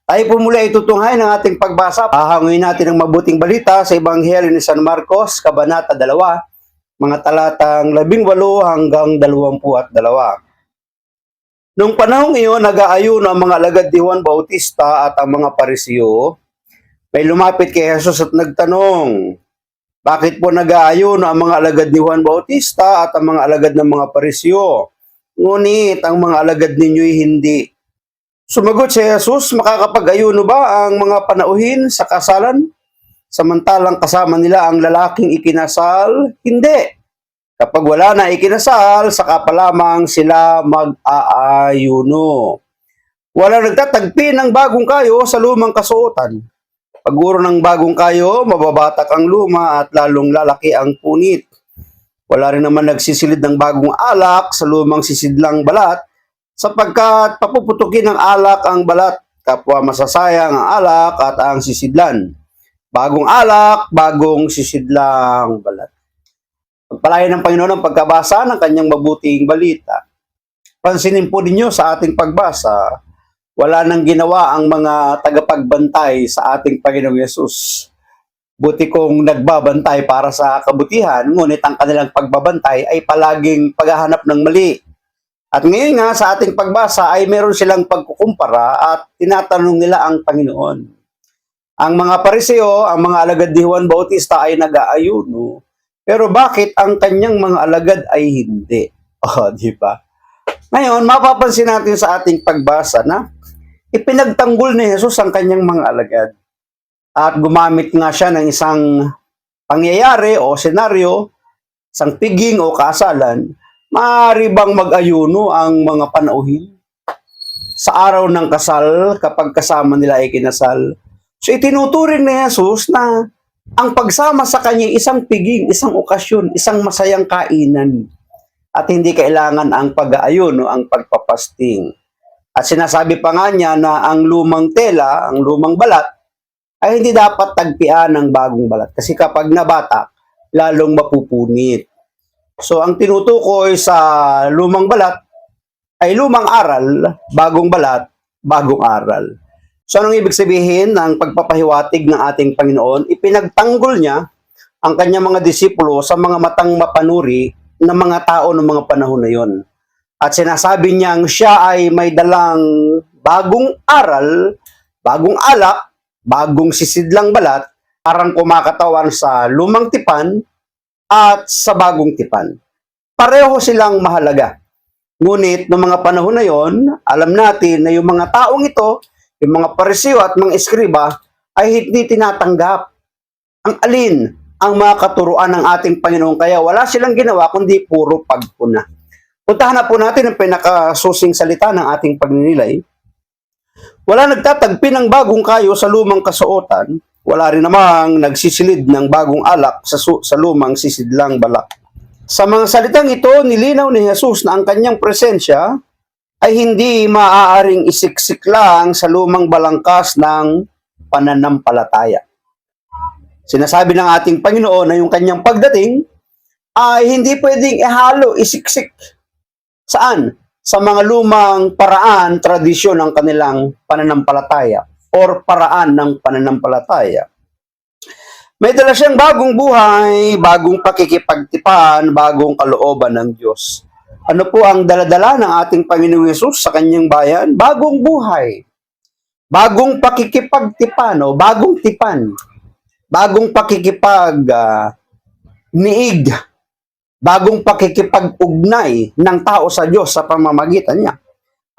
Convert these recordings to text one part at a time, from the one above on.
Tayo po muli ay tutunghayin ng ating pagbasa. Hahangin natin ang mabuting balita sa Ebanghelyo ni San Marcos, Kabanata 2, mga talatang 18 hanggang 22. Noong panahong iyon, nag-aayuno ang mga alagad ni Juan Bautista at ang mga Parisiyo. May lumapit kay Jesus at nagtanong, bakit po nag-aayuno ang mga alagad ni Juan Bautista at ang mga alagad ng mga Parisiyo? Ngunit ang mga alagad ninyo'y hindi. Sumagot si Jesus, makakapag-ayuno ba ang mga panauhin sa kasalan? Samantalang kasama nila ang lalaking ikinasal? Hindi. Kapag wala na ikinasal, saka pa lamang sila mag-aayuno. Wala nagtatagpi ng bagong kayo sa lumang kasuotan. Pag-uro ng bagong kayo, mababatak ang luma at lalong lalaki ang punit. Wala rin naman nagsisilid ng bagong alak sa lumang sisidlang balat, sapagkat papuputukin ng alak ang balat, kapwa masasayang ang alak at ang sisidlan. Bagong alak, bagong sisidlang balat. Pagpalain ng Panginoon ang pagkabasa ng kanyang mabuting balita. Pansinin po ninyo sa ating pagbasa, wala nang ginawa ang mga tagapagbantay sa ating Panginoong Yesus. Buti kung nagbabantay para sa kabutihan, ngunit ang kanilang pagbabantay ay palaging paghahanap ng mali. At ngayon nga sa ating pagbasa ay meron silang pagkukumpara at tinatanong nila ang Panginoon. Ang mga Pariseo, ang mga alagad ni Juan Bautista ay nag-aayuno, pero bakit ang kanyang mga alagad ay hindi? Di ba? Ngayon, mapapansin natin sa ating pagbasa na ipinagtanggol ni Jesus ang kanyang mga alagad. At gumamit nga siya ng isang pangyayari o senaryo, isang piging o kasalan. Maaari bang mag-ayuno ang mga panauhin sa araw ng kasal kapag kasama nila ay kinasal? So itinuturing ni Jesus na ang pagsama sa kanya isang piging, isang okasyon, isang masayang kainan. At hindi kailangan ang pag-aayuno, ang pagpapasting. At sinasabi pa nga niya na ang lumang tela, ang lumang balat, ay hindi dapat tagpian ng bagong balat. Kasi kapag nabatak, lalong mapupunit. So, ang tinutukoy sa lumang balat ay lumang aral, bagong balat, bagong aral. So, anong ibig sabihin ng pagpapahiwatig ng ating Panginoon? Ipinagtanggol niya ang kanyang mga disipulo sa mga matang mapanuri ng mga tao ng mga panahon na yon. At sinasabi niyang siya ay may dalang bagong aral, bagong alak, bagong sisidlang balat, parang kumakatawan sa lumang tipan at sa bagong tipan. Pareho silang mahalaga. Ngunit noong mga panahon na yon, alam natin na yung mga taong ito, yung mga Pariseo at mga eskriba, ay hindi tinatanggap ang alin ang mga katuruan ng ating Panginoon. Kaya wala silang ginawa kundi puro pagpuna. Puntahan na po natin ang pinakasusing salita ng ating pagninilay. Wala nagtatagpi ng bagong kayo sa lumang kasuotan. Wala rin namang nagsisilid ng bagong alak sa lumang sisidlang balak. Sa mga salitang ito, nilinaw ni Jesus na ang kanyang presensya ay hindi maaaring isiksik lang sa lumang balangkas ng pananampalataya. Sinasabi ng ating Panginoon na yung kanyang pagdating ay hindi pwedeng ihalo, isiksik. Saan? Sa mga lumang paraan, tradisyon ng kanilang pananampalataya or paraan ng pananampalataya. May dala siyang bagong buhay, bagong pakikipagtipan, bagong kalooban ng Diyos. Ano po ang daladala ng ating Panginoong Yesus sa kanyang bayan? Bagong buhay, bagong pakikipagtipan o bagong tipan, bagong niig, bagong pakikipag-ugnay ng tao sa Diyos sa pamamagitan niya,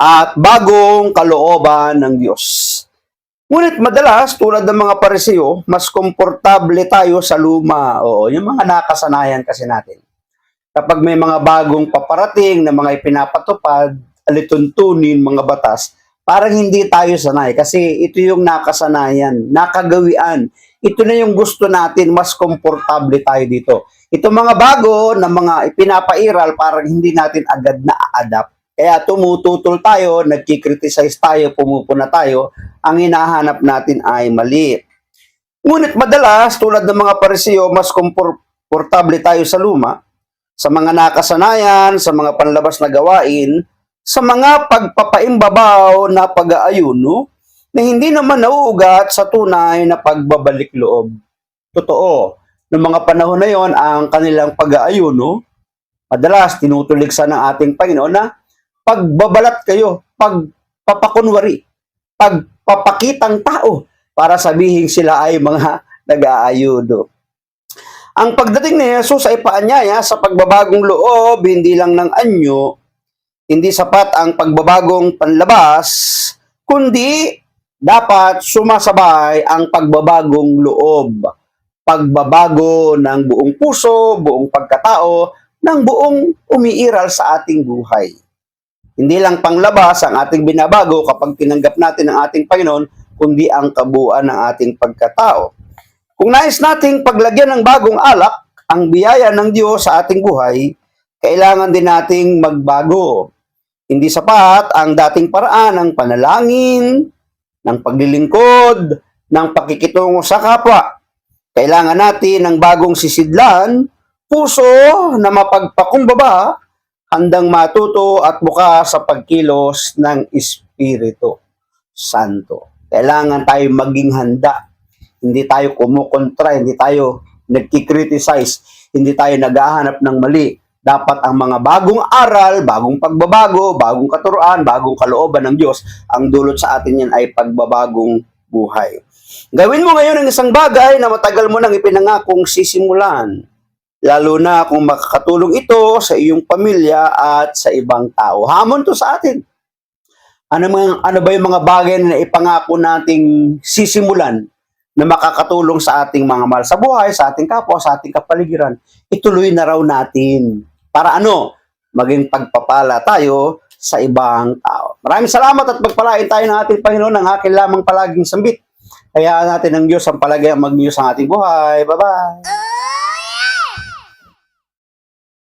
at bagong kalooban ng Diyos. Ngunit madalas, tulad ng mga Pariseo, mas komportable tayo sa luma. O yung mga nakasanayan kasi natin. Kapag may mga bagong paparating na mga ipinapatupad, alituntunin, mga batas, parang hindi tayo sanay. Kasi ito yung nakasanayan, nakagawian. Ito na yung gusto natin, mas komportable tayo dito. Ito mga bago na mga ipinapairal, parang hindi natin agad na-adapt. Kaya tumututol tayo, nagkikriticize tayo, pumupuna tayo, ang hinahanap natin ay mali. Ngunit madalas, tulad ng mga Pariseo, mas komportable tayo sa luma, sa mga nakasanayan, sa mga panlabas na gawain, sa mga pagpapaimbabaw na pag-aayuno, na hindi naman nauugat sa tunay na pagbabalik loob. Totoo, noong mga panahon na yon, ang kanilang pag-aayuno, madalas tinutuligsan ng ating Panginoon na pagbabalat kayo, pagpapakunwari, pagpapakitang tao para sabihin sila ay mga nag-aayuno. Ang pagdating ni Jesus ay paanyaya sa pagbabagong loob, hindi lang ng anyo, hindi sapat ang pagbabagong panlabas, kundi dapat sumasabay ang pagbabagong loob. Pagbabago ng buong puso, buong pagkatao, ng buong umiiral sa ating buhay. Hindi lang panglabas ang ating binabago kapag tinanggap natin ang ating Panginoon, kundi ang kabuuan ng ating pagkatao. Kung nais nating paglagyan ng bagong alak, ang biyaya ng Diyos sa ating buhay, kailangan din nating magbago. Hindi sapat ang dating paraan ng panalangin, ng paglilingkod, ng pakikitungo sa kapwa. Kailangan natin ng bagong sisidlan, puso na mapagpakumbaba, handang matuto at bukas sa pagkilos ng Espiritu Santo. Kailangan tayo maging handa. Hindi tayo kumukontra, hindi tayo nagkikriticize, hindi tayo naghahanap ng mali. Dapat ang mga bagong aral, bagong pagbabago, bagong katuruan, bagong kalooban ng Diyos, ang dulot sa atin yan ay pagbabagong buhay. Gawin mo ngayon ang isang bagay na matagal mo nang ipinangakong sisimulan, lalo na kung makakatulong ito sa iyong pamilya at sa ibang tao. Hamon to sa atin. Ano ba yung mga bagay na ipangako nating sisimulan na makakatulong sa ating mga mahal sa buhay, sa ating kapwa, sa ating kapaligiran? Ituloy na raw natin. Para ano? Maging pagpapala tayo sa ibang tao. Maraming salamat at pagpalain tayo ng ating Panginoon ng akin lamang palaging sambit. Kaya natin ng Diyos ang palagi ang mag-Diyos ang ating buhay. Bye-bye!